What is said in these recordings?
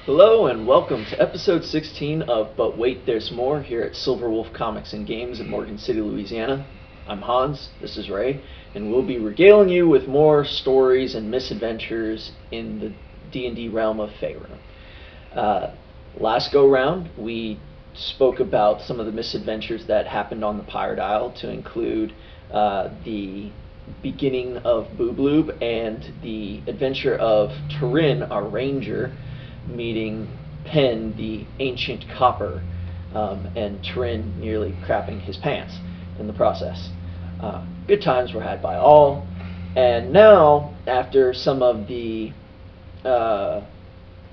Hello and welcome to episode 16 of But Wait, There's More here at Silver Wolf Comics and Games in Morgan City, Louisiana. I'm Hans, this is Ray, and we'll be regaling you with more stories and misadventures in the D&D realm of Faerun. Last go-round, we spoke about some of the misadventures that happened on the Pirate Isle, to include the beginning of Boobloob and the adventure of Turin, our ranger, meeting Penn, the ancient copper, and Turin nearly crapping his pants in the process. Good times were had by all, and now, after some of the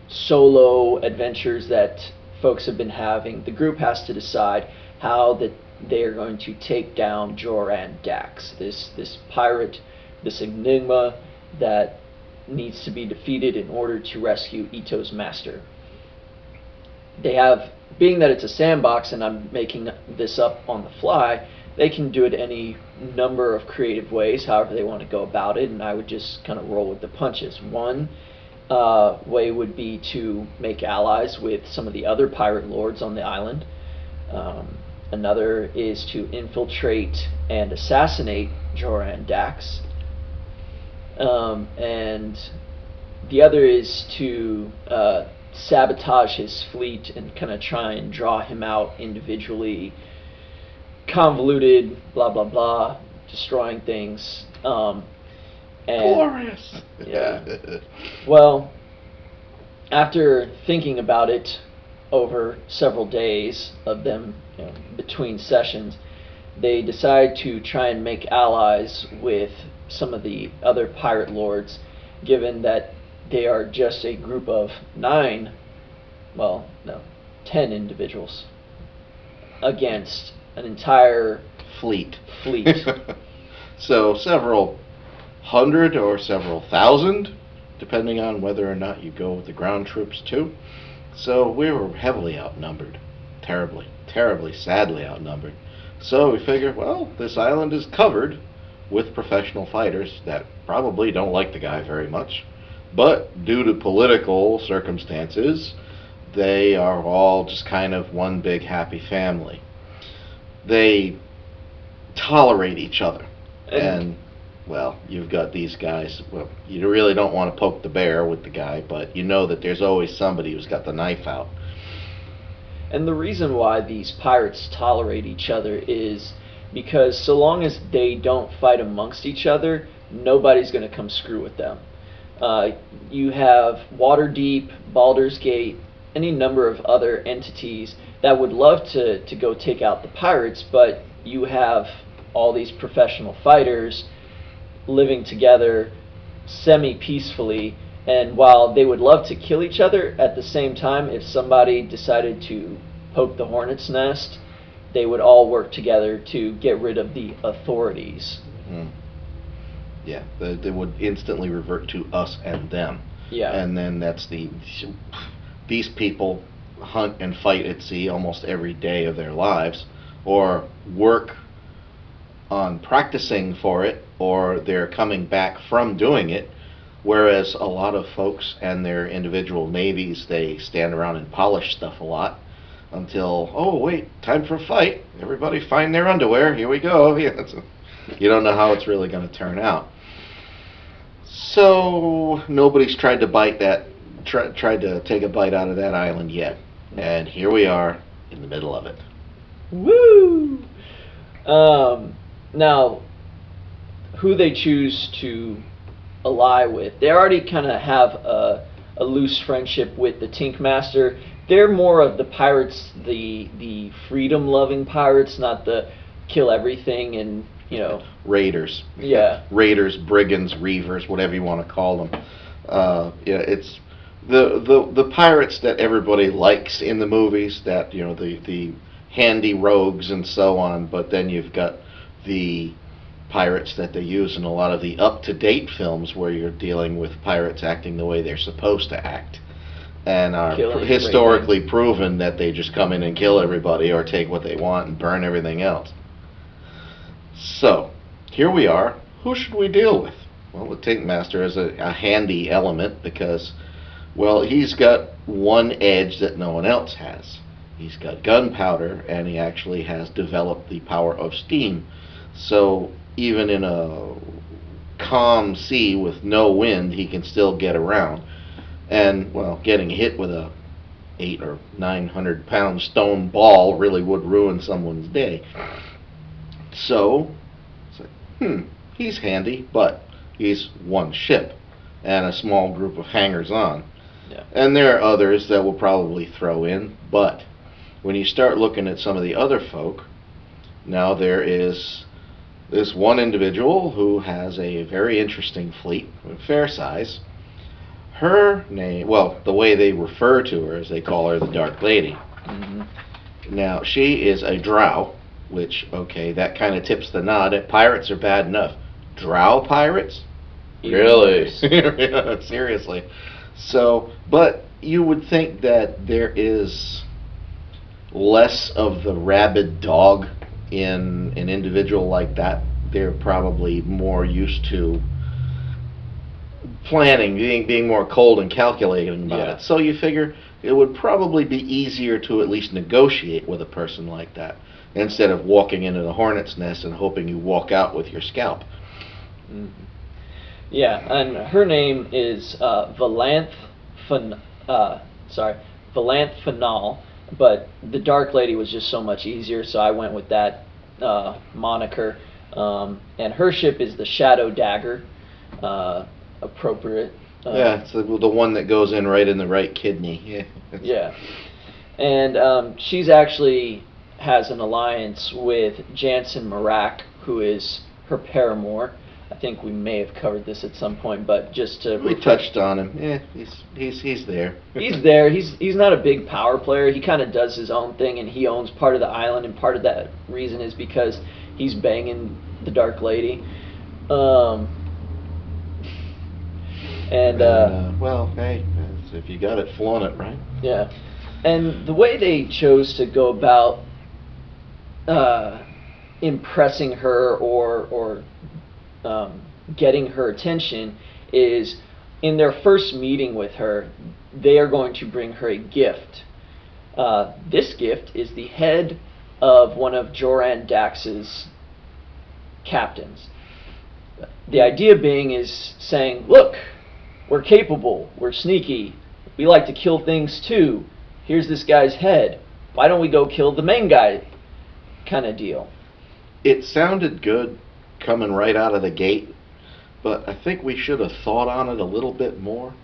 solo adventures that folks have been having, the group has to decide how that they are going to take down Joran Dax, this pirate, this enigma that needs to be defeated in order to rescue Ito's master. They have, being that it's a sandbox and I'm making this up on the fly, they can do it any number of creative ways, however they want to go about it, and I would just kind of roll with the punches. One way would be to make allies with some of the other pirate lords on the island. Another is to infiltrate and assassinate Joran Dax. And the other is to sabotage his fleet and kind of try and draw him out individually, convoluted, blah blah blah, destroying things. Glorious! Yeah. Well, after thinking about it over several days of them, between sessions, they decide to try and make allies with some of the other pirate lords, given that they are just a group of 10 individuals against an entire fleet. So several hundred or several thousand, depending on whether or not you go with the ground troops too. So we were heavily outnumbered. Terribly, sadly outnumbered. So we figured, well, this island is covered with professional fighters that probably don't like the guy very much, but due to political circumstances, they are all just kind of one big happy family. They tolerate each other, and well, you've got these guys. Well, you really don't want to poke the bear with the guy, but you know that there's always somebody who's got the knife out. And the reason why these pirates tolerate each other is because so long as they don't fight amongst each other, nobody's going to come screw with them. You have Waterdeep, Baldur's Gate, any number of other entities that would love to go take out the pirates, but you have all these professional fighters living together semi-peacefully, and while they would love to kill each other, at the same time, if somebody decided to poke the hornet's nest, they would all work together to get rid of the authorities. Mm. Yeah, they would instantly revert to us and them. Yeah. And then these people hunt and fight at sea almost every day of their lives, or work on practicing for it, or they're coming back from doing it, whereas a lot of folks and their individual navies, they stand around and polish stuff a lot until, oh wait, time for a fight, everybody find their underwear, here we go. Yeah, you don't know how it's really going to turn out. So nobody's tried to take a bite out of that island yet, and here we are in the middle of it. Woo! Now, who they choose to ally with, they already kind of have a loose friendship with the Tink Master. They're more of the pirates, the freedom-loving pirates, not the kill everything and, Raiders. Yeah. Raiders, brigands, reavers, whatever you want to call them. It's the pirates that everybody likes in the movies, that, the handy rogues and so on, but then you've got the pirates that they use in a lot of the up-to-date films where you're dealing with pirates acting the way they're supposed to act, and are historically proven that they just come in and kill everybody or take what they want and burn everything else. So, here we are. Who should we deal with? Well, the Tink Master is a handy element because Well, he's got one edge that no one else has. He's got gunpowder, and he actually has developed the power of steam. So even in a calm sea with no wind, he can still get around. And well, getting hit with a 800 or 900 pound stone ball really would ruin someone's day. So it's like, he's handy, but he's one ship and a small group of hangers-on. Yeah. And there are others that will probably throw in, but when you start looking at some of the other folk, now there is this one individual who has a very interesting fleet, fair size. Her name, well, the way they refer to her is they call her the Dark Lady. Mm-hmm. Now, she is a Drow, which, okay, that kind of tips the nod. Pirates are bad enough. Drow pirates? Really? Yeah, seriously. So, but you would think that there is less of the rabid dog in an individual like that. They're probably more used to planning, being more cold and calculating about it. So you figure it would probably be easier to at least negotiate with a person like that instead of walking into the hornet's nest and hoping you walk out with your scalp. Mm-hmm. Yeah, and her name is Valanth Fanal, but the Dark Lady was just so much easier, so I went with that moniker. And her ship is the Shadow Dagger, appropriate. Yeah, it's the one that goes in right in the right kidney. Yeah. Yeah, and she's actually has an alliance with Jansen Marak, who is her paramour. I think we may have covered this at some point, but just to we touched on him. Yeah, he's there. He's there. He's not a big power player. He kind of does his own thing, and he owns part of the island. And part of that reason is because he's banging the Dark Lady. Well, hey, if you got it, flaunt it, right? Yeah, and the way they chose to go about impressing her or getting her attention is in their first meeting with her, they are going to bring her a gift. This gift is the head of one of Joran Dax's captains. The idea being is saying, look, we're capable, we're sneaky, we like to kill things too. Here's this guy's head. Why don't we go kill the main guy? Kind of deal. It sounded good coming right out of the gate, but I think we should have thought on it a little bit more,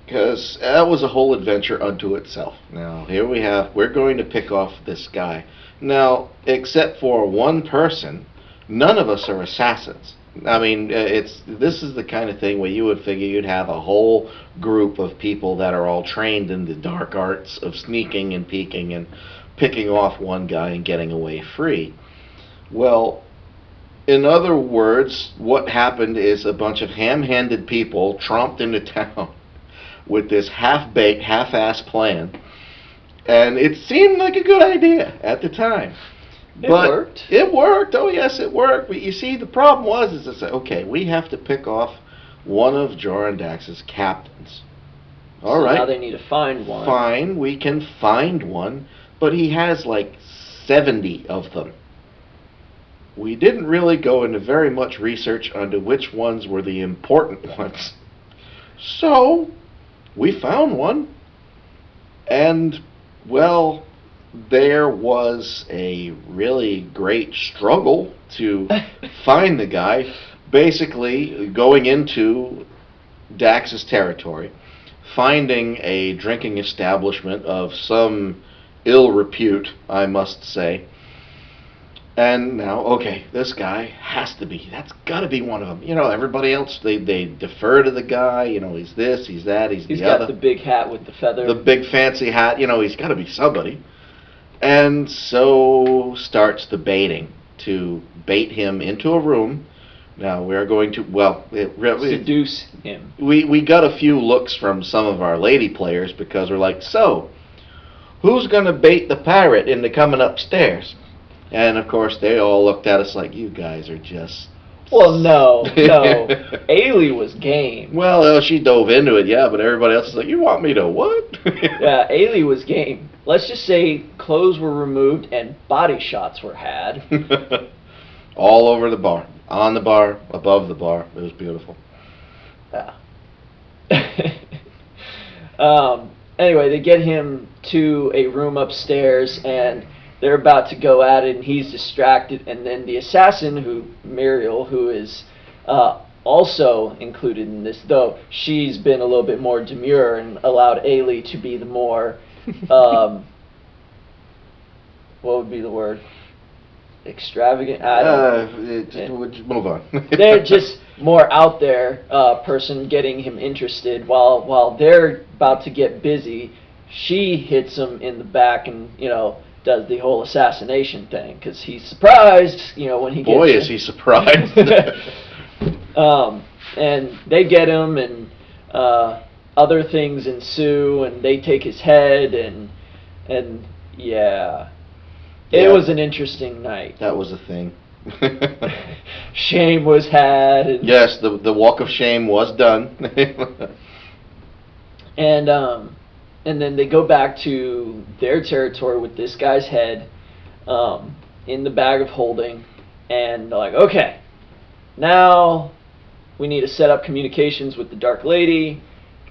because that was a whole adventure unto itself. Now here we're going to pick off this guy. Now, except for one person, none of us are assassins. I mean, this is the kind of thing where you would figure you'd have a whole group of people that are all trained in the dark arts of sneaking and peeking and picking off one guy and getting away free. Well, in other words, what happened is a bunch of ham-handed people tromped into town with this half-baked, half-assed plan, and it seemed like a good idea at the time. It worked. It worked. Oh, yes, it worked. But you see, the problem was it's okay, we have to pick off one of Joran Dax's captains. All right. Now they need to find one. Fine, we can find one, but he has like 70 of them. We didn't really go into very much research onto which ones were the important ones. So, we found one, and, well, there was a really great struggle to find the guy. Basically, going into Dax's territory, finding a drinking establishment of some ill repute, I must say. And now, okay, this guy that's got to be one of them. You know, everybody else, they defer to the guy. You know, he's this, he's that, he's the other. He's got the big hat with the feather. The big fancy hat. You know, he's got to be somebody. And so starts the baiting to bait him into a room. Now we're going to, seduce him. We got a few looks from some of our lady players because we're like, so, who's going to bait the pirate into coming upstairs? And of course they all looked at us like, you guys are just Well, no. Ailey was game. Well, she dove into it, yeah, but everybody else is like, you want me to what? Yeah, Ailey was game. Let's just say clothes were removed and body shots were had. All over the bar. On the bar, above the bar. It was beautiful. Yeah. Anyway, they get him to a room upstairs, and they're about to go at it, and he's distracted. And then the assassin, Muriel, who is also included in this, though she's been a little bit more demure and allowed Ailey to be the more, what would be the word? Extravagant? Move on. They're just more out there person getting him interested while they're about to get busy. She hits him in the back and does the whole assassination thing because he's surprised when he gets. Boy, is he surprised. And they get him, and other things ensue, and they take his head, and yeah. It was an interesting night. That was a thing. Shame was had. And yes, the walk of shame was done. and then they go back to their territory with this guy's head in the bag of holding, and they're like, okay, now we need to set up communications with the Dark Lady.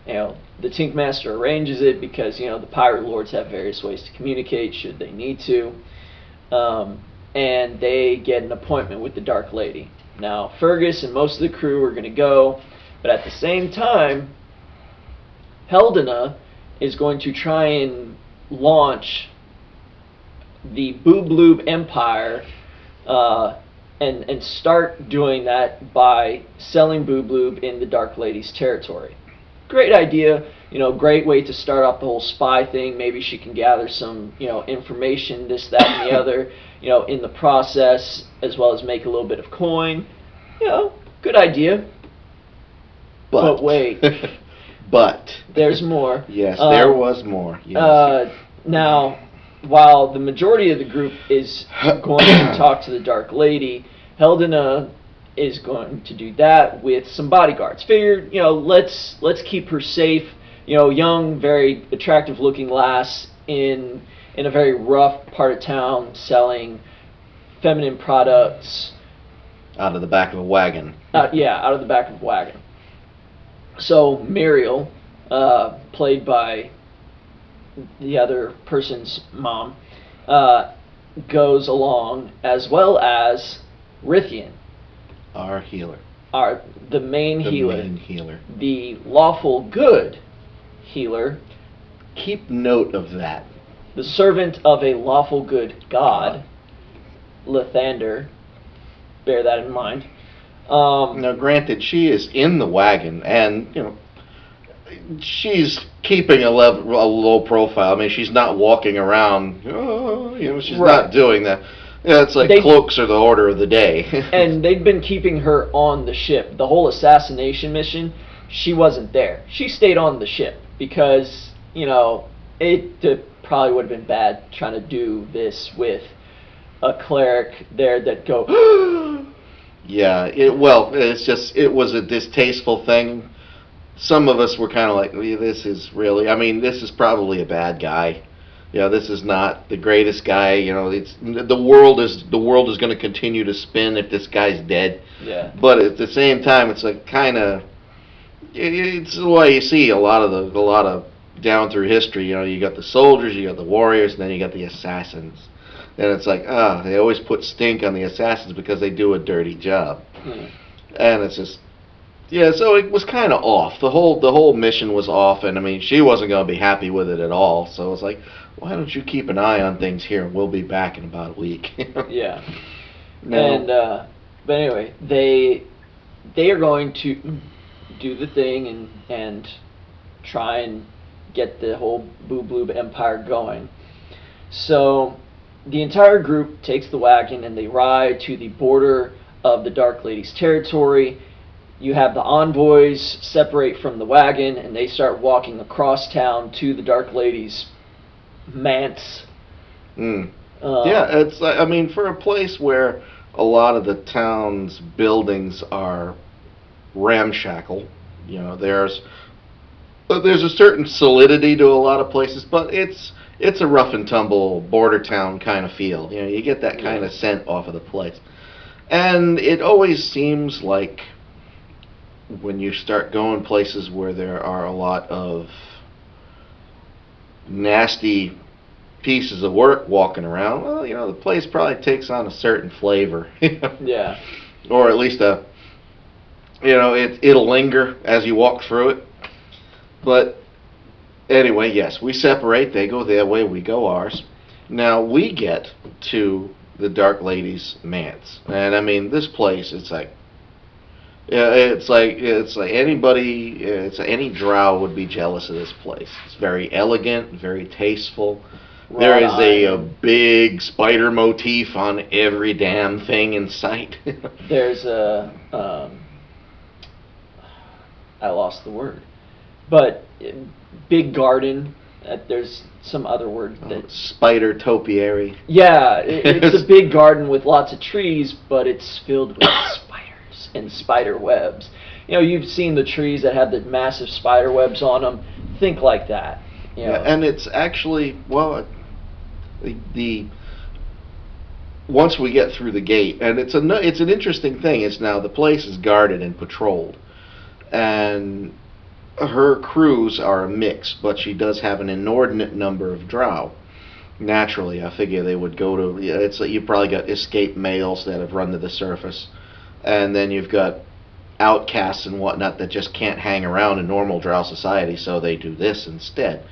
The Tink Master arranges it because the Pirate Lords have various ways to communicate should they need to. And they get an appointment with the Dark Lady. Now, Fergus and most of the crew are going to go, but at the same time, Helena is going to try and launch the Boobloob Empire and start doing that by selling Boobloob in the Dark Lady's territory. Great idea, great way to start off the whole spy thing. Maybe she can gather some, information, this, that, and the other, in the process, as well as make a little bit of coin. Good idea. But wait. But. There's more. Yes, there was more. Yes. Now, while the majority of the group is going to talk to the Dark Lady, Helena is going to do that with some bodyguards. Figured, let's keep her safe. Young, very attractive looking lass in a very rough part of town selling feminine products. Out of the back of a wagon. Yeah, out of the back of a wagon. So Muriel, played by the other person's mom, goes along, as well as Rithian. Our healer. The main healer. The main healer. The lawful good healer. Keep note of that. The servant of a lawful good god, Lathander. Bear that in mind. Now, granted, she is in the wagon, and she's keeping a low profile. I mean, she's not walking around. She's not doing that. It's like cloaks are the order of the day. And they've been keeping her on the ship. The whole assassination mission, she wasn't there. She stayed on the ship because, it probably would have been bad trying to do this with a cleric there that go, Yeah, it was a distasteful thing. Some of us were kind of like, this is probably a bad guy. This is not the greatest guy. It's the world is going to continue to spin if this guy's dead. Yeah. But at the same time, it's like it's why you see a lot of down through history. You got the soldiers, you got the warriors, and then you got the assassins. And it's like they always put stink on the assassins because they do a dirty job. And it's just. Yeah, so it was kind of off. The whole mission was off, and I mean, she wasn't going to be happy with it at all. So it's like, why don't you keep an eye on things here? We'll be back in about a week. Yeah. And but anyway, they are going to do the thing and try and get the whole Boobloob Empire going. So the entire group takes the wagon and they ride to the border of the Dark Lady's territory. You have the envoys separate from the wagon, and they start walking across town to the Dark Lady's manse. Yeah, it's. I mean, for a place where a lot of the town's buildings are ramshackle. You know, there's a certain solidity to a lot of places, but it's a rough and tumble border town kind of feel. You know, you get that kind of scent off of the place. And it always seems like when you start going places where there are a lot of nasty pieces of work walking around, well, you know, the place probably takes on a certain flavor. Yeah. Or at least it'll linger as you walk through it. But anyway, yes, we separate. They go their way, we go ours. Now we get to the Dark Lady's manse, and I mean, this place, it's like any drow would be jealous of this place. It's very elegant, very tasteful. There is a big spider motif on every damn thing in sight. There's I lost the word, but big garden. There's some other word that spider topiary. Yeah, it's a big garden with lots of trees, but it's filled with spiders and spider webs. You know, you've seen the trees that have the massive spider webs on them. Think like that. You know. Yeah, and it's actually, well, the once we get through the gate, and it's an interesting thing. It's now the place is guarded and patrolled, and her crews are a mix, but she does have an inordinate number of drow. Naturally, I figure they would go to. It's you probably got escaped males that have run to the surface, and then you've got outcasts and whatnot that just can't hang around in normal drow society, so they do this instead.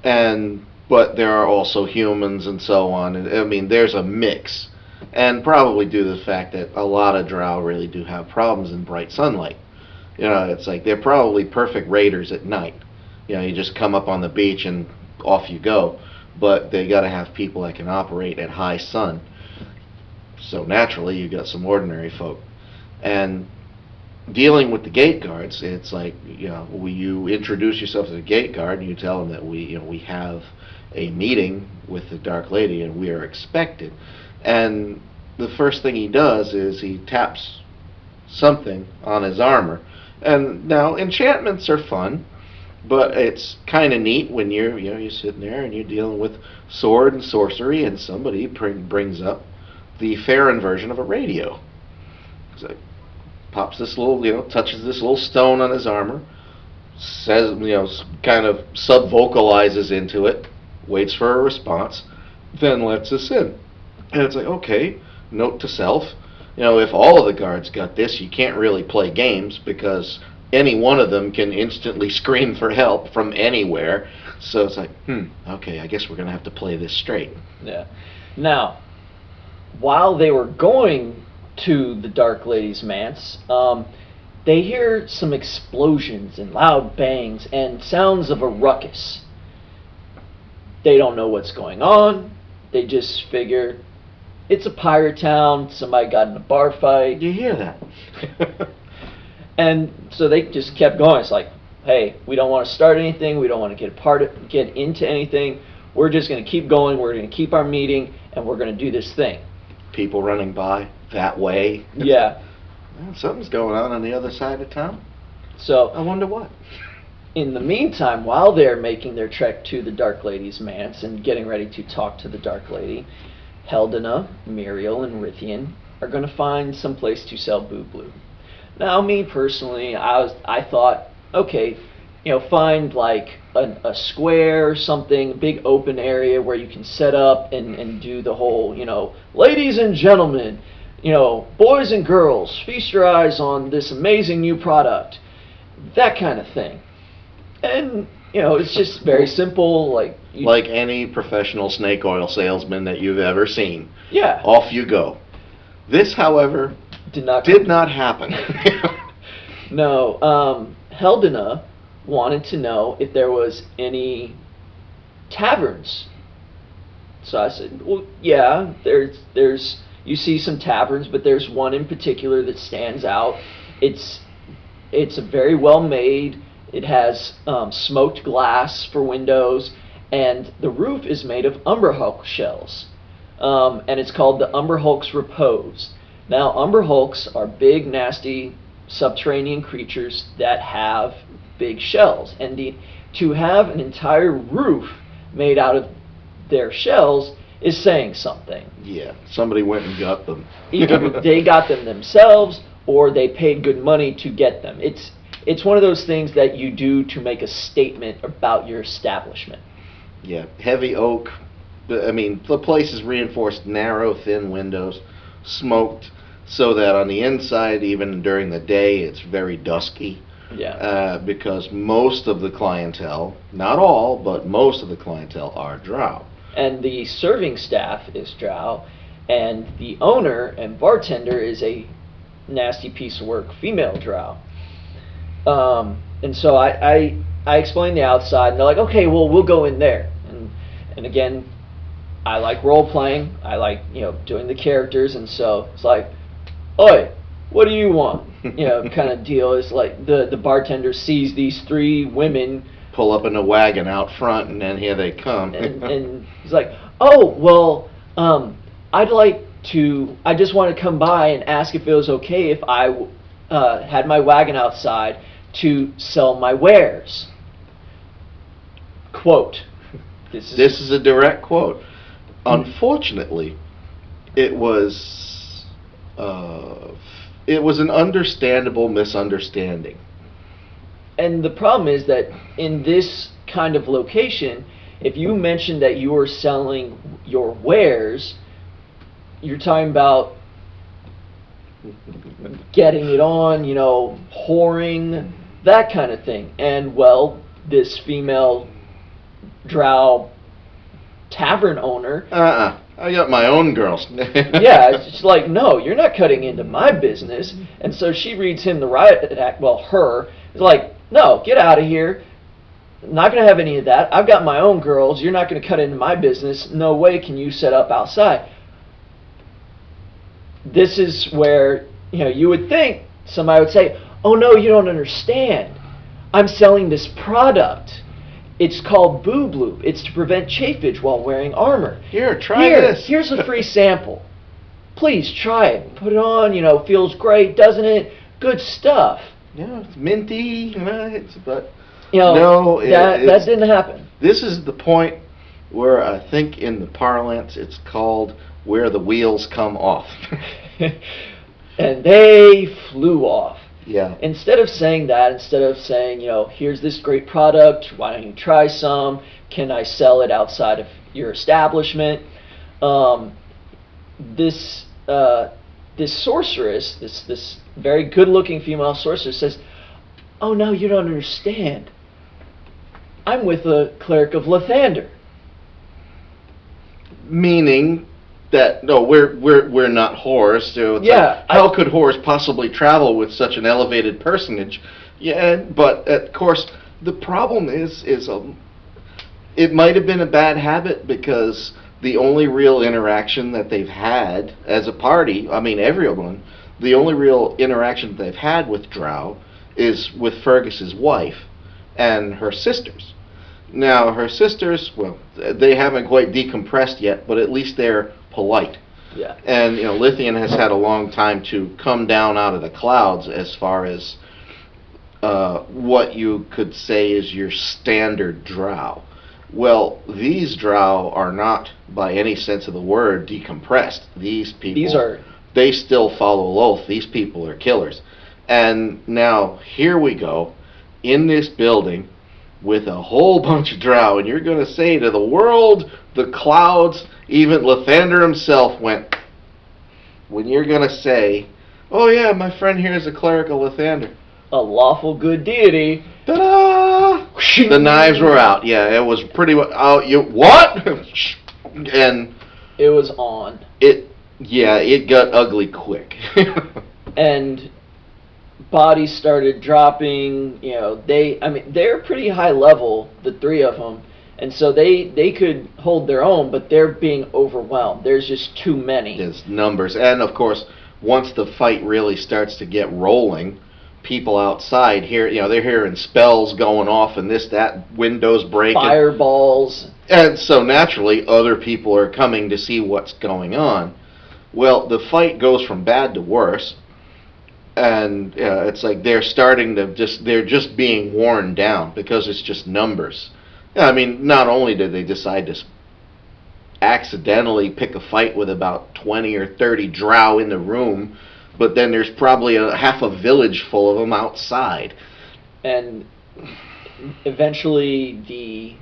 But there are also humans and so on. I mean, there's a mix, and probably due to the fact that a lot of drow really do have problems in bright sunlight. You know, it's like they're probably perfect raiders at night. You know, you just come up on the beach and off you go. But they got to have people that can operate at high sun. So naturally, you got some ordinary folk. And dealing with the gate guards, it's like, you know, you introduce yourself to the gate guard and you tell them that we have a meeting with the Dark Lady and we are expected. And the first thing he does is he taps something on his armor. And now enchantments are fun, but it's kind of neat when you're sitting there and you're dealing with sword and sorcery, and somebody brings up the Farron version of a radio. So pops this little, touches this little stone on his armor, says, kind of sub-vocalizes into it, waits for a response, then lets us in. And it's like, okay, note to self. If all of the guards got this, you can't really play games because any one of them can instantly scream for help from anywhere. So it's like, okay, I guess we're going to have to play this straight. Yeah. Now, while they were going to the Dark Lady's manse, they hear some explosions and loud bangs and sounds of a ruckus. They don't know what's going on. They just figure it's a pirate town. Somebody got in a bar fight. You hear that? And so they just kept going. It's like, hey, we don't want to start anything. We don't want to get into anything. We're just going to keep going. We're going to keep our meeting, and we're going to do this thing. People running by that way. Yeah. Well, something's going on the other side of town. So I wonder what. In the meantime, while they're making their trek to the Dark Lady's manse and getting ready to talk to the Dark Lady, Heldena, Muriel, and Rithian are going to find some place to sell Boo-Blue. Now, me personally, I thought, okay, find like a square or something, a big open area where you can set up and do the whole, ladies and gentlemen, boys and girls, feast your eyes on this amazing new product, that kind of thing. And, it's just very simple, like any professional snake oil salesman that you've ever seen. Yeah. Off you go. This, however, did not happen. No. Heldena wanted to know if there was any taverns. So I said, well, yeah, there's you see some taverns, but there's one in particular that stands out. It's a very well made. It has smoked glass for windows, and the roof is made of Umbra shells. and it's called the Umbra Hulk's Repose. Now, Umbra Hulks are big, nasty subterranean creatures that have big shells, and to have an entire roof made out of their shells is saying something. Yeah, somebody went and got them. Either they got them themselves, or they paid good money to get them. It's one of those things that you do to make a statement about your establishment. Yeah, heavy oak. I mean, the place is reinforced, narrow, thin windows, smoked, so that on the inside, even during the day, it's very dusky. Yeah. Because most of the clientele, not all, but most of the clientele are Drow. And the serving staff is Drow, and the owner and bartender is a nasty piece of work female Drow. And so I explained the outside, and they're like, okay, well, we'll go in there. And again, I like role playing. I like doing the characters, and so it's like, oi, what do you want? Kind of deal. It's like the bartender sees these three women pull up in a wagon out front, and then here they come. and he's like, oh, well, I just want to come by and ask if it was okay if I had my wagon outside to sell my wares. Quote. This is a direct quote. Unfortunately, it was an understandable misunderstanding. And the problem is that in this kind of location, if you mention that you are selling your wares, you're talking about getting it on, whoring, that kind of thing. And, well, this female Drow tavern owner... I got my own girls. Yeah, it's like, no, you're not cutting into my business. And so she reads him the riot act, well, her, is like, no, get out of here. I'm not going to have any of that. I've got my own girls. You're not going to cut into my business. No way can you set up outside. This is where, you would think somebody would say, oh, no, you don't understand. I'm selling this product. It's called Boob Loop. It's to prevent chafage while wearing armor. Here, try this. Here's a free sample. Please try it. Put it on, feels great, doesn't it? Good stuff. Yeah, it's minty, but that didn't happen. This is the point where I think in the parlance it's called where the wheels come off. And they flew off. Yeah. Instead of saying, here's this great product, why don't you try some? Can I sell it outside of your establishment? This sorceress, this very good-looking female sorceress says, oh no, you don't understand. I'm with a cleric of Lathander. Meaning that no, we're not whores. So it's like, how could whores possibly travel with such an elevated personage? Yeah, but of course the problem is it might have been a bad habit because the only real interaction that they've had as a party, I mean everyone, the only real interaction they've had with Drow is with Fergus's wife and her sisters. Now her sisters, well, they haven't quite decompressed yet, but at least they're polite. Yeah. And Lithian has had a long time to come down out of the clouds as far as what you could say is your standard Drow. Well, these Drow are not, by any sense of the word, decompressed. These people, they still follow oath. These people are killers. And now, here we go, in this building, with a whole bunch of Drow, and you're going to say to the world, the clouds, even Lathander himself went, when you're going to say, oh yeah, my friend here is a cleric of Lathander. A lawful good deity. Ta-da! The knives were out. Yeah, it was pretty much. Oh, you what? And it was on. It got ugly quick. And bodies started dropping. They're pretty high level, the three of them, and so they could hold their own, but they're being overwhelmed. There's just too many. There's numbers, and of course, once the fight really starts to get rolling, people outside hear, they're hearing spells going off and this, that, windows breaking. Fireballs. And so naturally, other people are coming to see what's going on. Well, the fight goes from bad to worse, and it's like they're just being worn down because it's just numbers. I mean, not only did they decide to accidentally pick a fight with about 20 or 30 drow in the room, but then there's probably half a village full of them outside. And eventually the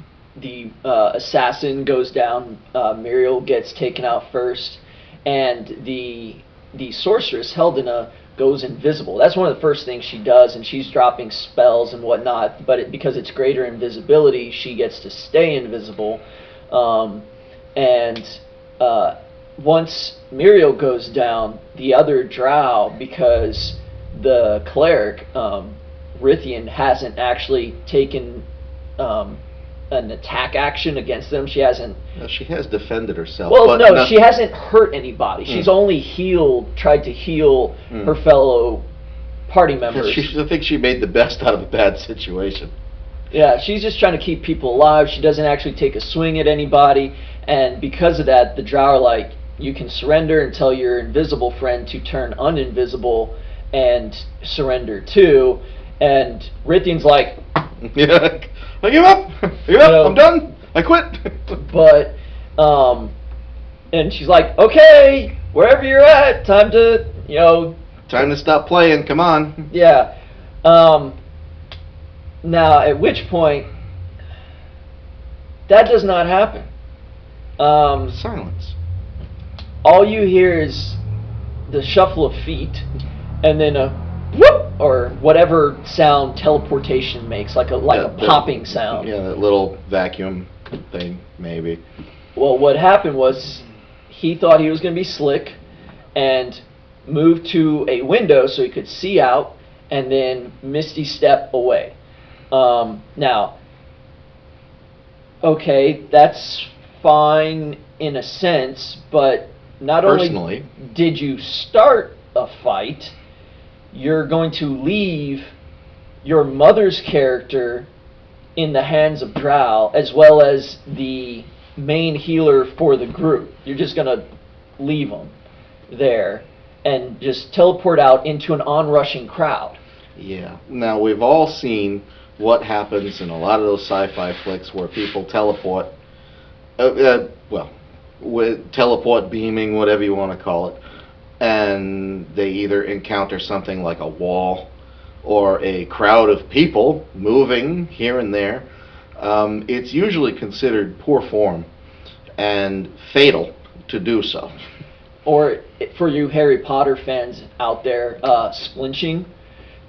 assassin goes down. Muriel gets taken out first, and the sorceress Heldena goes invisible. That's one of the first things she does, and she's dropping spells and whatnot. But because it's greater invisibility, she gets to stay invisible. And once Muriel goes down, the other drow, because the cleric Rithian hasn't actually taken an attack action against them. She hasn't. She has defended herself. Well, no, she hasn't hurt anybody. She's only tried to heal her fellow party members. I think she made the best out of a bad situation. Yeah, she's just trying to keep people alive. She doesn't actually take a swing at anybody, and because of that, the Drow are like, you can surrender and tell your invisible friend to turn uninvisible and surrender too. And Rithian's like, yeah, I give up. I'm done. I quit. But, and she's like, okay, wherever you're at, time to stop playing. Come on. Yeah. Now, at which point, that does not happen. Silence. All you hear is the shuffle of feet, and then a whoop, or whatever sound teleportation makes, like a popping sound. Yeah, that little vacuum thing, maybe. Well, what happened was he thought he was going to be slick and moved to a window so he could see out, and then misty step away. Now, okay, that's fine in a sense, but not only did you start a fight, you're going to leave your mother's character in the hands of Drow, as well as the main healer for the group. You're just going to leave them there and just teleport out into an onrushing crowd. Yeah. Now, we've all seen what happens in a lot of those sci-fi flicks where people teleport, with teleport beaming, whatever you want to call it, and they either encounter something like a wall or a crowd of people moving here and there. It's usually considered poor form and fatal to do so. Or for you Harry Potter fans out there, splinching.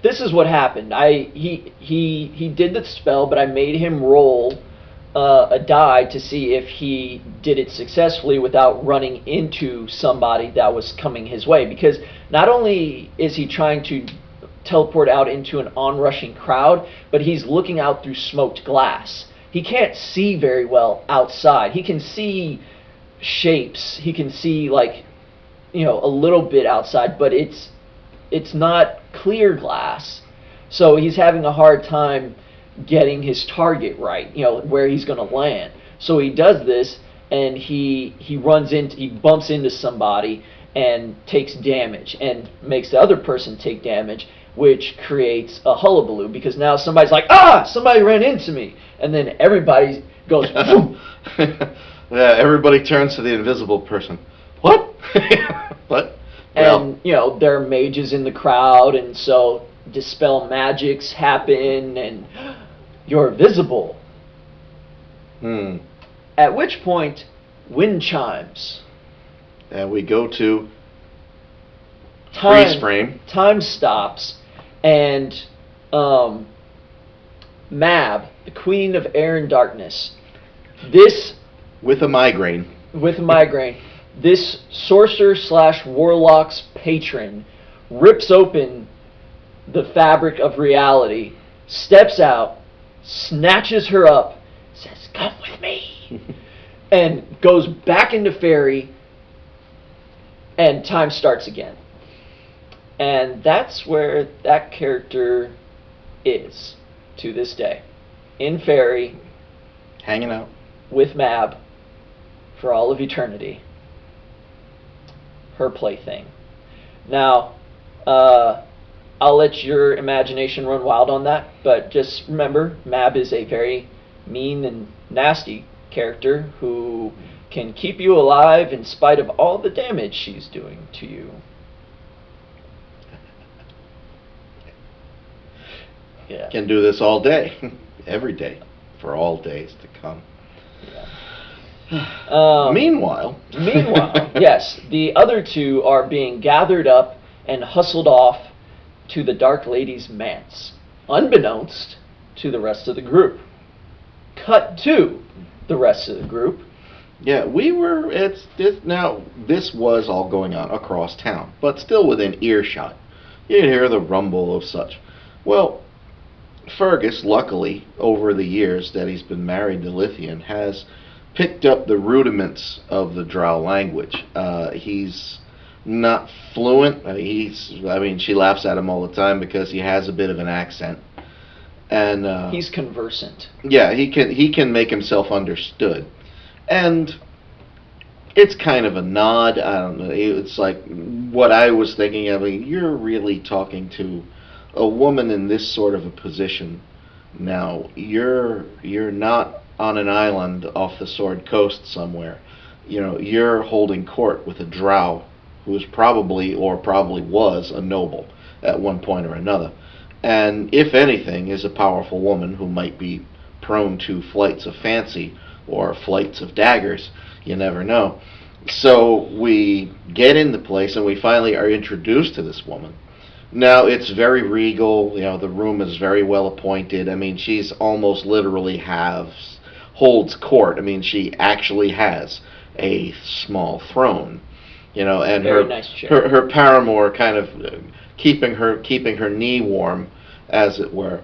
This is what happened. He did the spell, but I made him roll a die to see if he did it successfully without running into somebody that was coming his way. Because not only is he trying to teleport out into an onrushing crowd, but he's looking out through smoked glass. He can't see very well outside. He can see shapes. He can see a little bit outside, but it's not clear glass. So he's having a hard time getting his target right, where he's going to land. So he does this, and he bumps into somebody and takes damage, and makes the other person take damage, which creates a hullabaloo, because now somebody's like, somebody ran into me, and then everybody goes, boom. Yeah, everybody turns to the invisible person. What? What? And, there are mages in the crowd, and so dispel magics happen, and you're visible. At which point, wind chimes. And we go to freeze frame. Time stops, and Mab, the Queen of Air and Darkness, with a migraine. This sorcerer/warlock's patron rips open the fabric of reality, steps out, snatches her up, says, "Come with me," and goes back into fairy, and time starts again. And that's where that character is to this day. In fairy. Hanging out. with Mab for all of eternity. Her plaything. Now, I'll let your imagination run wild on that, but just remember, Mab is a very mean and nasty character who can keep you alive in spite of all the damage she's doing to you. Yeah. Can do this all day, every day, for all days to come. Yeah. Meanwhile, yes, the other two are being gathered up and hustled off to the Dark Lady's manse, unbeknownst to the rest of the group. Cut to the rest of the group. Yeah, we were. This was all going on across town, but still within earshot. You hear the rumble of such. Well, Fergus, luckily, over the years that he's been married to Lithian, has picked up the rudiments of the Drow language. He's not fluent. She laughs at him all the time because he has a bit of an accent. And he's conversant. Yeah, he can make himself understood. And it's kind of a nod. I don't know. It's like what I was thinking of. You're really talking to a woman in this sort of a position. Now, you're not on an island off the Sword Coast somewhere. You're holding court with a Drow who is probably was a noble at one point or another. And if anything, is a powerful woman who might be prone to flights of fancy or flights of daggers. You never know. So we get in the place and we finally are introduced to this woman. Now, it's very regal. The room is very well appointed. She's almost literally holds court. She actually has a small throne. And very nice chair. Her paramour kind of keeping her knee warm, as it were.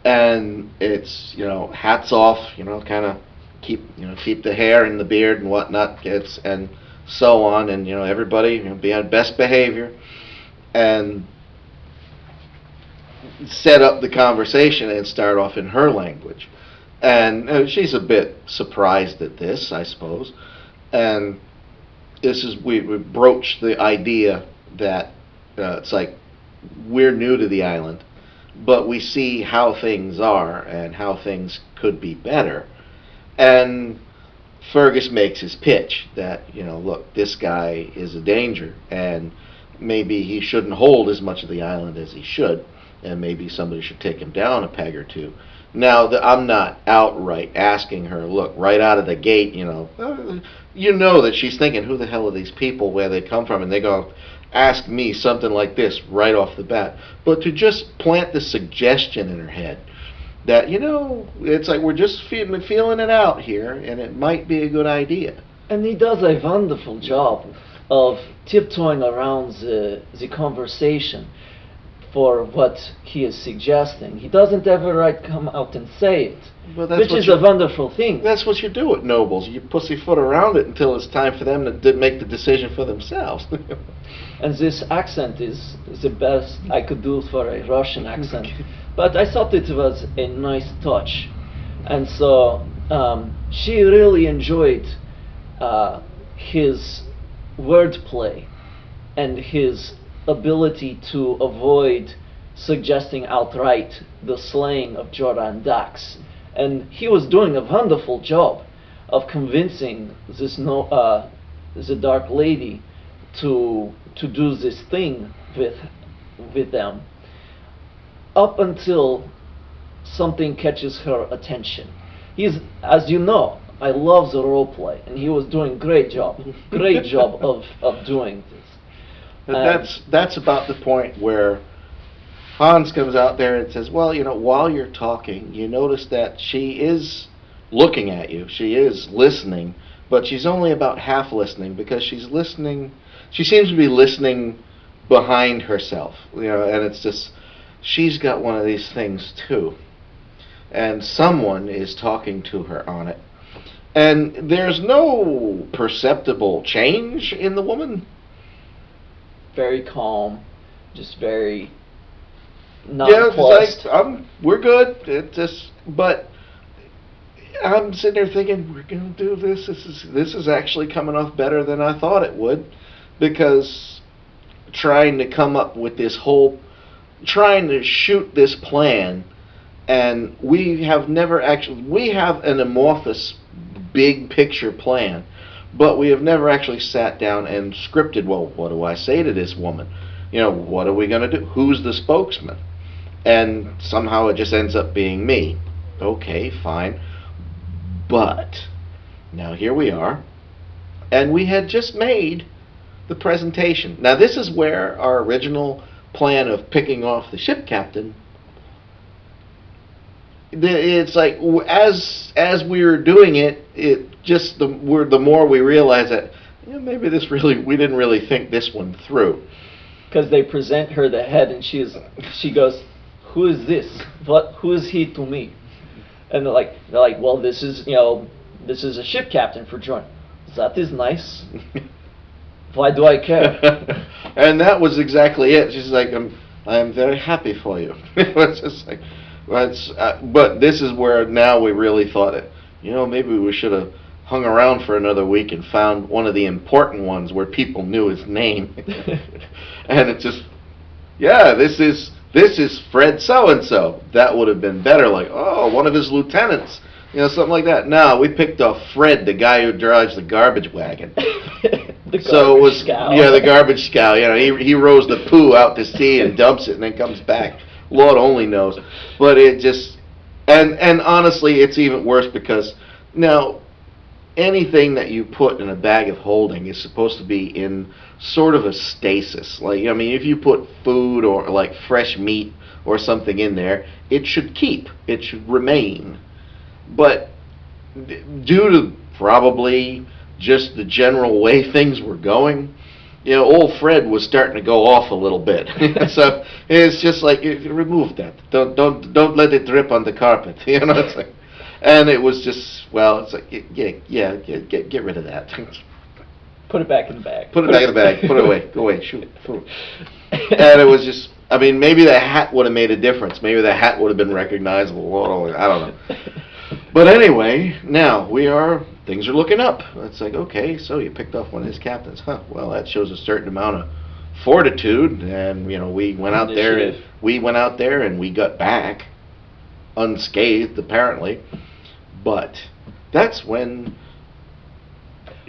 And it's, hats off, kind of keep the hair and the beard and whatnot, and so on, and everybody be on best behavior, and set up the conversation and start off in her language. And she's a bit surprised at this, I suppose. And this is we broach the idea that it's like we're new to the island, but we see how things are and how things could be better. And Fergus makes his pitch that, look, this guy is a danger, and maybe he shouldn't hold as much of the island as he should, and maybe somebody should take him down a peg or two. Now, I'm not outright asking her, look, right out of the gate, that she's thinking, who the hell are these people, where they come from, and they go ask me something like this right off the bat. But to just plant the suggestion in her head that, it's like we're just feeling it out here, and it might be a good idea. And he does a wonderful job of tiptoeing around the conversation for what he is suggesting. He doesn't ever come out and say it, which is a wonderful thing. That's what you do with nobles. You pussyfoot around it until it's time for them to make the decision for themselves. And this accent is the best I could do for a Russian accent. But I thought it was a nice touch. And so she really enjoyed his wordplay and his ability to avoid suggesting outright the slaying of Joran Dax. And he was doing a wonderful job of convincing the Dark Lady to do this thing with them, up until something catches her attention. He's, as you know, I love the role play, and he was doing great job of doing this. That's about the point where Hans comes out there and says, well, while you're talking, you notice that she is looking at you. She is listening, but she's only about half listening, because she's listening. She seems to be listening behind herself, and it's just, she's got one of these things too. And someone is talking to her on it. And there's no perceptible change in the woman. Very calm, just very nonplussed. Yeah, we're good. It just, but I'm sitting there thinking, we're gonna do this. This is actually coming off better than I thought it would, because trying to come up with trying to shoot this plan, and we have an amorphous, big picture plan, but we have never actually sat down and scripted. Well, what do I say to this woman? What are we gonna do? Who's the spokesman? And somehow it just ends up being me. Okay, fine. But now here we are, and we had just made the presentation. Now this is where our original plan of picking off the ship captain, it's like, as we were doing it, the more we realized that maybe we didn't really think this one through. Because they present her the head, and she goes, "Who is this? Who is he to me?" And they're like, "Well, this is a ship captain for join." That is nice. Why do I care? And that was exactly it. She's like, I'm very happy for you. It's just like, but this is where now we really thought it. Maybe we should have hung around for another week and found one of the important ones where people knew his name. And it just, this is Fred so-and-so. That would have been better, like, oh, one of his lieutenants. Something like that. No, we picked off Fred, the guy who drives the garbage wagon. The garbage scow. He rows the poo out to sea and dumps it and then comes back. Lord only knows. But it just, and honestly, it's even worse because now anything that you put in a bag of holding is supposed to be in sort of a stasis. Like, if you put food or like fresh meat or something in there, it should keep. It should remain. But due to probably just the general way things were going, old Fred was starting to go off a little bit. So it's just like, remove that. Don't let it drip on the carpet. It's like, and it was just, it's like, get rid of that. Put it back in the bag. Put it back in the bag. Put it away. Go away. Shoot. And it was just, maybe the hat would have made a difference. Maybe the hat would have been recognizable. I don't know. But anyway, now things are looking up. It's like, okay, so you picked off one of his captains. Well, that shows a certain amount of fortitude, and we went out there and we got back unscathed, apparently. But that's when...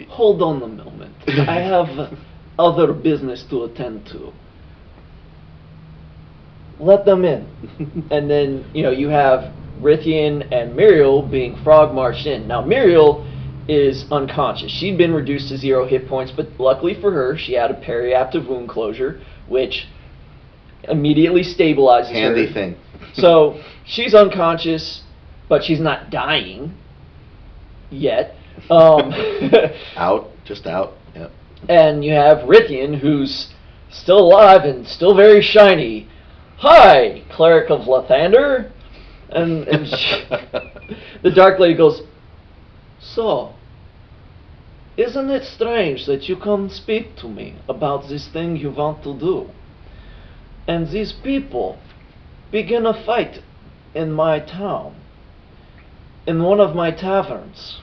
Hold on a moment. I have other business to attend to. Let them in. And then, you have Rithian and Muriel being frog marched in. Now, Muriel is unconscious. She'd been reduced to 0 hit points, but luckily for her, she had a periaptive wound closure, which immediately stabilizes her. Handy thing. So, she's unconscious, but she's not dying yet. Just out. Yep. And you have Rithian, who's still alive and still very shiny. Hi, Cleric of Lathander. And the Dark Lady goes, "So, isn't it strange that you come speak to me about this thing you want to do? And these people begin a fight in my town, in one of my taverns,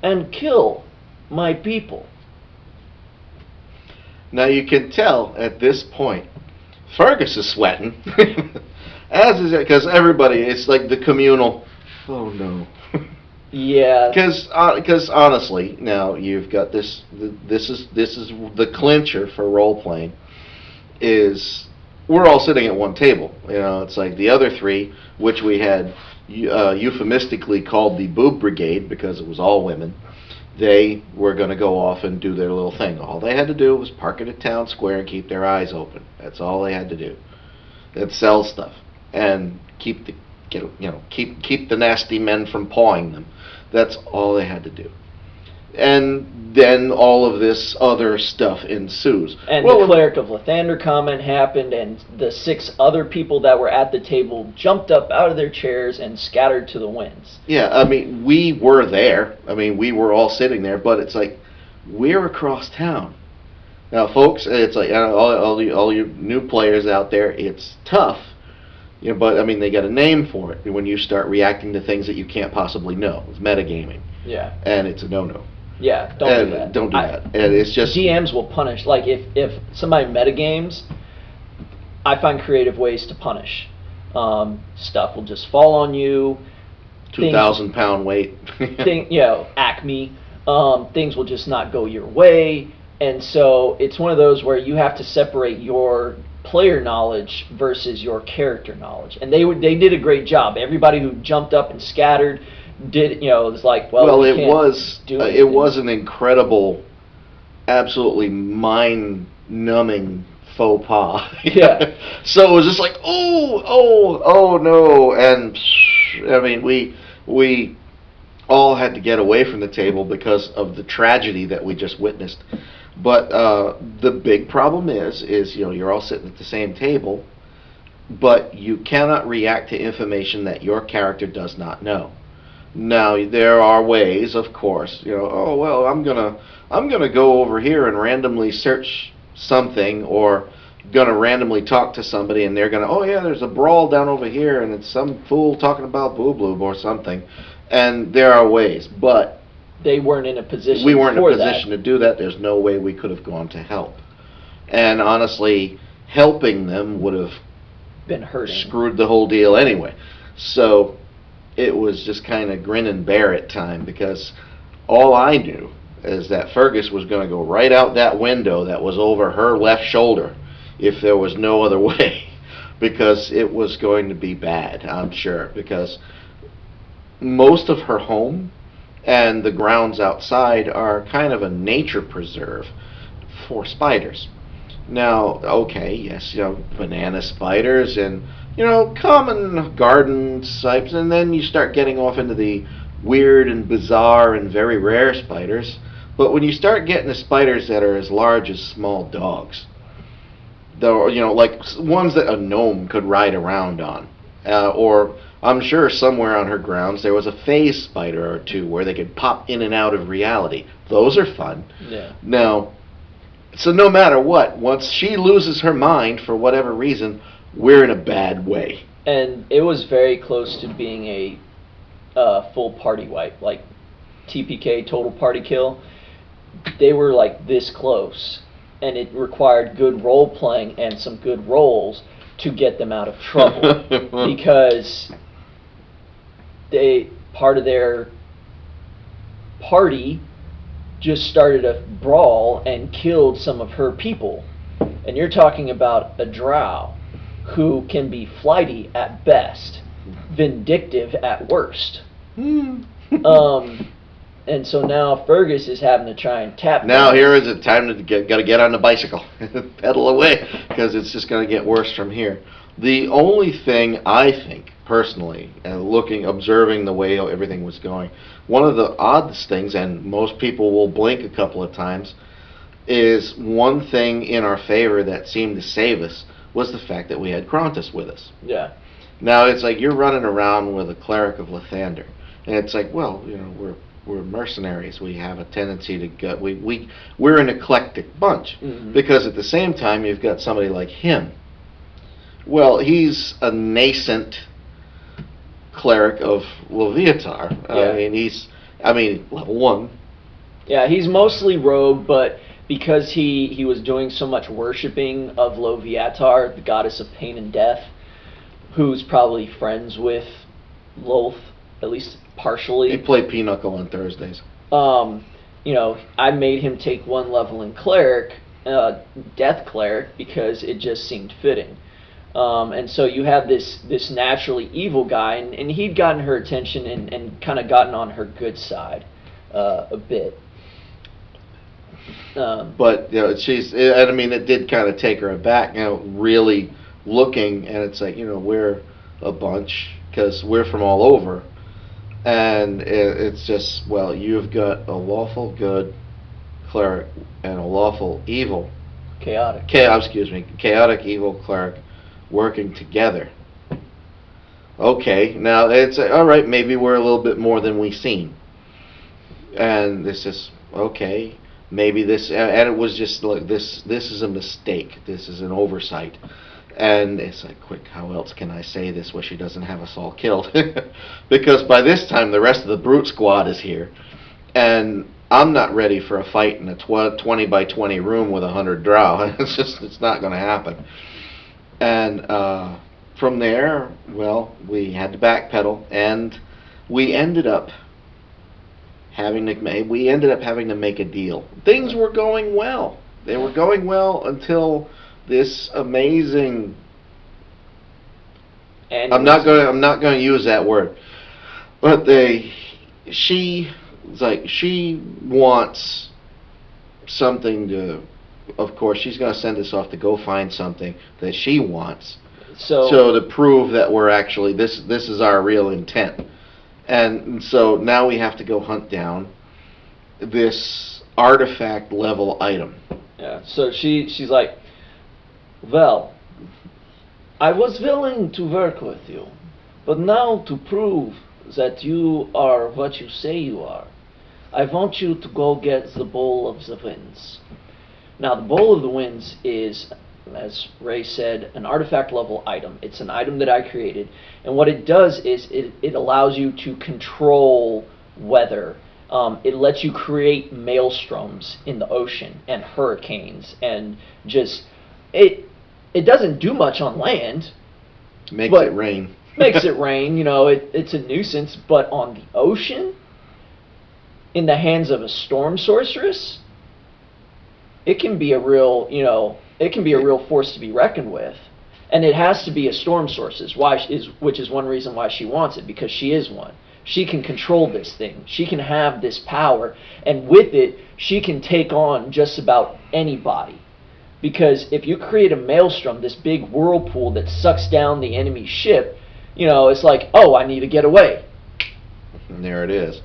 and kill my people." Now you can tell at this point, Fergus is sweating. As is it, because everybody, it's like the communal, oh no. Yeah. Because honestly, now you've got this is the clincher for role playing, is we're all sitting at one table. It's like the other three, which we had euphemistically called the Boob Brigade because it was all women. They were going to go off and do their little thing. All they had to do was park at a town square and keep their eyes open. That's all they had to do. And sell stuff and keep the nasty men from pawing them. That's all they had to do. And then all of this other stuff ensues. And the Cleric of Lathander comment happened, and the 6 other people that were at the table jumped up out of their chairs and scattered to the winds. Yeah, we were there. We were all sitting there, but it's like, we're across town. Now, folks, it's like, all you new players out there, it's tough You know, but I mean, they got a name for it when you start reacting to things that you can't possibly know. It's metagaming. Yeah. And it's a no-no. Yeah, don't do that. Don't do that. And it's just DMs will punish. Like if somebody metagames, I find creative ways to punish. Stuff will just fall on you. 2,000-pound weight. Acme. Things will just not go your way, and so it's one of those where you have to separate your player knowledge versus your character knowledge. And they did a great job. Everybody who jumped up and scattered did. It was like, well, it was an incredible, absolutely mind-numbing faux pas. Yeah. So it was just like, oh no, and I mean, we all had to get away from the table because of the tragedy that we just witnessed. But the big problem is you're all sitting at the same table, but you cannot react to information that your character does not know. Now there are ways, of course. Oh well, I'm gonna go over here and randomly search something, or gonna randomly talk to somebody, and they're gonna, oh yeah, there's a brawl down over here, and it's some fool talking about boobloob or something. And there are ways, but they weren't in a position. We weren't in a position to do that. There's no way we could have gone to help. And honestly, helping them would have been hurting, screwed the whole deal anyway. So it was just kind of grin and bear it time, because all I knew is that Fergus was going to go right out that window that was over her left shoulder if there was no other way, because it was going to be bad, I'm sure, because most of her home and the grounds outside are kind of a nature preserve for spiders. Now, okay, yes, banana spiders and, common garden types, and then you start getting off into the weird and bizarre and very rare spiders. But when you start getting the spiders that are as large as small dogs, though, like ones that a gnome could ride around on, or I'm sure somewhere on her grounds there was a phase spider or two where they could pop in and out of reality. Those are fun. Yeah. Now, so no matter what, once she loses her mind for whatever reason, we're in a bad way. And it was very close to being a full party wipe, like TPK, total party kill. They were like this close, and it required good role playing and some good rolls to get them out of trouble because part of their party just started a brawl and killed some of her people. And you're talking about a Drow who can be flighty at best, vindictive at worst. And so now Fergus is having to try and tap. Now here is the time to get on the bicycle, pedal away, because it's just going to get worse from here. The only thing I think, personally, observing the way everything was going, one of the oddest things, and most people will blink a couple of times, is one thing in our favor that seemed to save us was the fact that we had Krontis with us. Yeah. Now it's like you're running around with a cleric of Lathander, and it's like, well, we're mercenaries. We have a tendency to go. We're an eclectic bunch, because at the same time you've got somebody like him. Well, he's a nascent cleric of Loviatar. Yeah. I mean, level 1. Yeah, he's mostly rogue, but because he was doing so much worshipping of Loviatar, the goddess of pain and death, who's probably friends with Lolth, at least partially. They play Pinochle on Thursdays. I made him take 1 level in cleric, death cleric, because it just seemed fitting. And so you have this naturally evil guy, and he'd gotten her attention and kind of gotten on her good side a bit. But it did kind of take her aback, really looking, and it's like, we're a bunch, because we're from all over, and it's just, well, you've got a lawful good cleric and a lawful evil chaotic evil cleric working together. Okay, now it's all right, maybe we're a little bit more than we seem, and this is okay. Maybe this, and it was just like this is a mistake. This is an oversight. And it's like, quick, how else can I say this where she doesn't have us all killed? Because by this time, the rest of the brute squad is here. And I'm not ready for a fight in a 20 by 20 room with 100 drow. It's not going to happen. And from there, well, we had to backpedal, and we ended up having to make a deal. Things were going well. They were going well until this amazing. And I'm not going to use that word, but she wants something to. Of course, she's going to send us off to go find something that she wants. So to prove that we're actually this is our real intent. And so now we have to go hunt down this artifact level item. Yeah. So she's like, well, I was willing to work with you, but now to prove that you are what you say you are, I want you to go get the Bowl of the Winds. Now, the Bowl of the Winds is, as Ray said, an artifact level item. It's an item that I created, and what it does is it allows you to control weather. It lets you create maelstroms in the ocean and hurricanes, and just it doesn't do much on land. Makes it rain. Makes it rain. It's a nuisance, but on the ocean, in the hands of a storm sorceress, it can be a real force to be reckoned with. And it has to be a storm sorceress, which is one reason why she wants it, because she is one. She can control this thing. She can have this power, and with it, she can take on just about anybody. Because if you create a maelstrom, this big whirlpool that sucks down the enemy ship, it's like, oh, I need to get away. And there it is.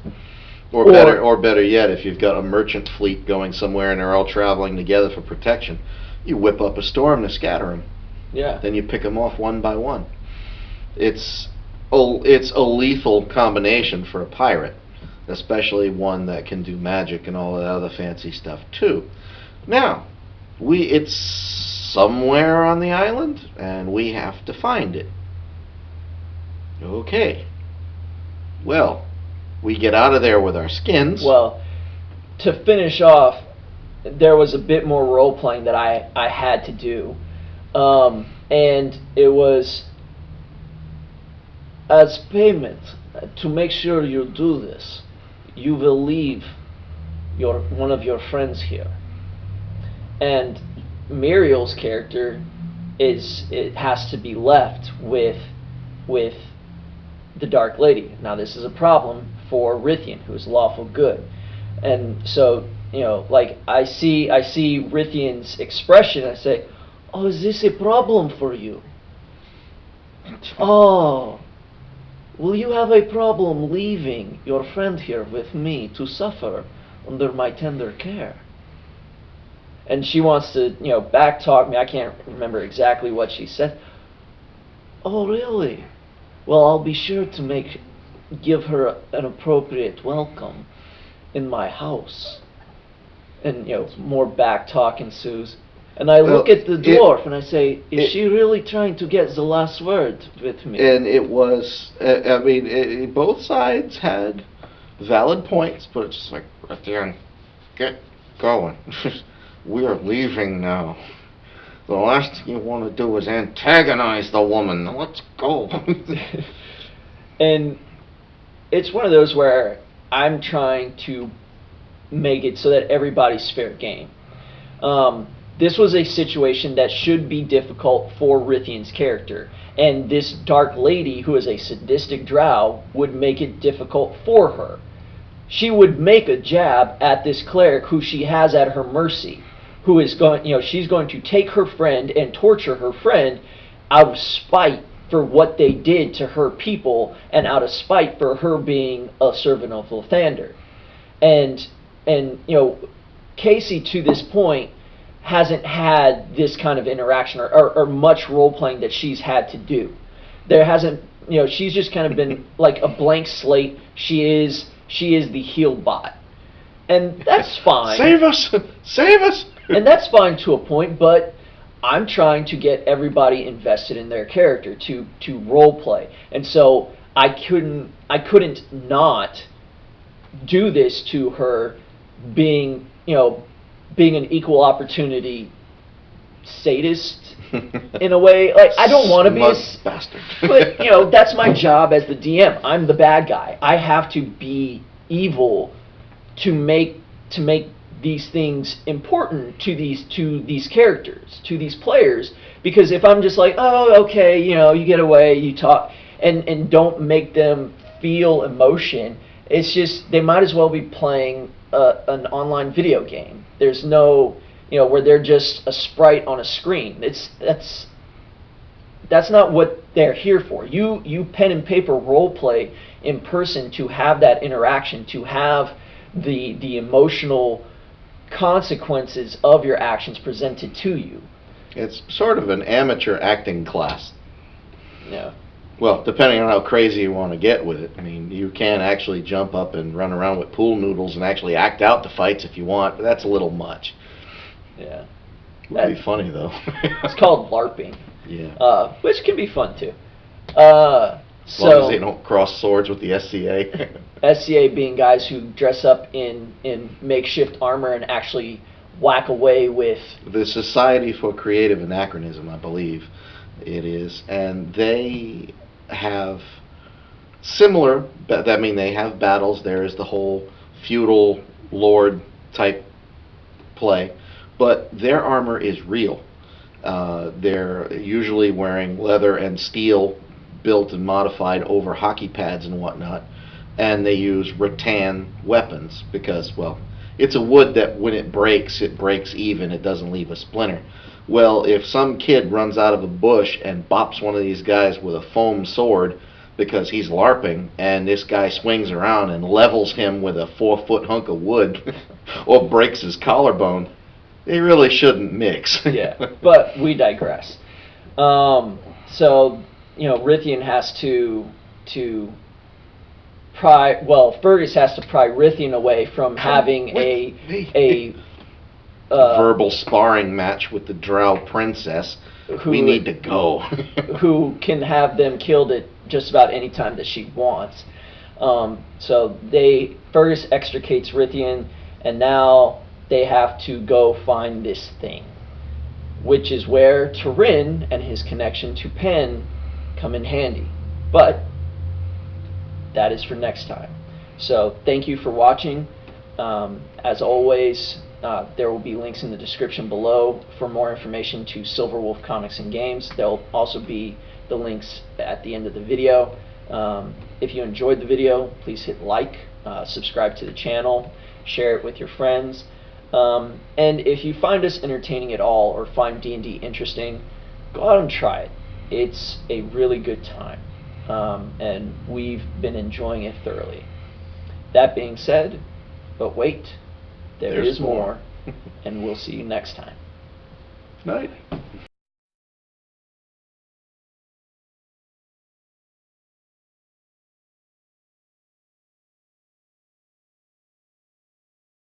Or better yet, if you've got a merchant fleet going somewhere and they're all traveling together for protection, you whip up a storm to scatter them. Yeah. Then you pick them off one by one. It's a lethal combination for a pirate, especially one that can do magic and all that other fancy stuff too. Now, it's somewhere on the island, and we have to find it. Okay. Well, we get out of there with our skins. Well, to finish off, there was a bit more role-playing that I had to do. And it was, as payment, to make sure you do this, you will leave one of your friends here. And Muriel's character it has to be left with the Dark Lady. Now, this is a problem for Rithian, who is lawful good. And so, I see Rithian's expression, I say, oh, is this a problem for you? Oh, will you have a problem leaving your friend here with me to suffer under my tender care? And she wants to, backtalk me. I can't remember exactly what she said. Oh, really? Well, I'll be sure to give her an appropriate welcome in my house. And, more backtalk ensues. And I look at the dwarf and I say, is she really trying to get the last word with me? And it was, both sides had valid points, but it's just like, at the end, get going. We're leaving now. The last thing you want to do is antagonize the woman. Now let's go. And it's one of those where I'm trying to make it so that everybody's fair game. This was a situation that should be difficult for Rithian's character, and this Dark Lady, who is a sadistic drow, would make it difficult for her. She would make a jab at this cleric who she has at her mercy, who is she's going to take her friend and torture her friend out of spite for what they did to her people, and out of spite for her being a servant of Lathander. And Casey, to this point, hasn't had this kind of interaction or much role-playing that she's had to do. There hasn't, she's just kind of been like a blank slate. She is the heal bot. And that's fine. Save us! Save us! And that's fine to a point, but I'm trying to get everybody invested in their character to role play, and so I couldn't not do this to her, being being an equal opportunity sadist in a way. Like, I don't want to be Smug bastard. but that's my job as the DM. I'm the bad guy. I have to be evil to make these things important to these characters, to these players. Because if I'm just like, oh, okay, you get away, you talk, and don't make them feel emotion, it's just they might as well be playing an online video game. There's no, where they're just a sprite on a screen. That's not what they're here for. You pen and paper role play in person to have that interaction, to have the emotional consequences of your actions presented to you. It's sort of an amateur acting class. Yeah. Well, depending on how crazy you want to get with it. I mean, you can actually jump up and run around with pool noodles and actually act out the fights if you want, but that's a little much. Yeah. Would be funny though. It's called LARPing. Yeah. Which can be fun too. As long as they don't cross swords with the SCA. SCA being guys who dress up in makeshift armor and actually whack away with... The Society for Creative Anachronism, I believe it is, and they have similar, I mean, they have battles. There is the whole feudal lord type play, but their armor is real. They're usually wearing leather and steel built and modified over hockey pads and whatnot, and they use rattan weapons because, well, it's a wood that when it breaks even, it doesn't leave a splinter. Well, if some kid runs out of a bush and bops one of these guys with a foam sword because he's LARPing, and this guy swings around and levels him with a 4-foot hunk of wood or breaks his collarbone, they really shouldn't mix. Yeah, but we digress. So, Rithian has to pry. Well, Fergus has to pry Rithian away from having a verbal sparring match with the Drow princess. We need to go. Who can have them killed at just about any time that she wants. So Fergus extricates Rithian, and now they have to go find this thing, which is where Turin and his connection to Penn come in handy. But that is for next time. So thank you for watching. As always, there will be links in the description below for more information to Silver Wolf Comics and Games. There will also be the links at the end of the video. If you enjoyed the video, please hit like, subscribe to the channel, share it with your friends. And if you find us entertaining at all or find D&D interesting, go out and try it. It's a really good time, and we've been enjoying it thoroughly. That being said, but wait, there is more, and we'll see you next time. Night.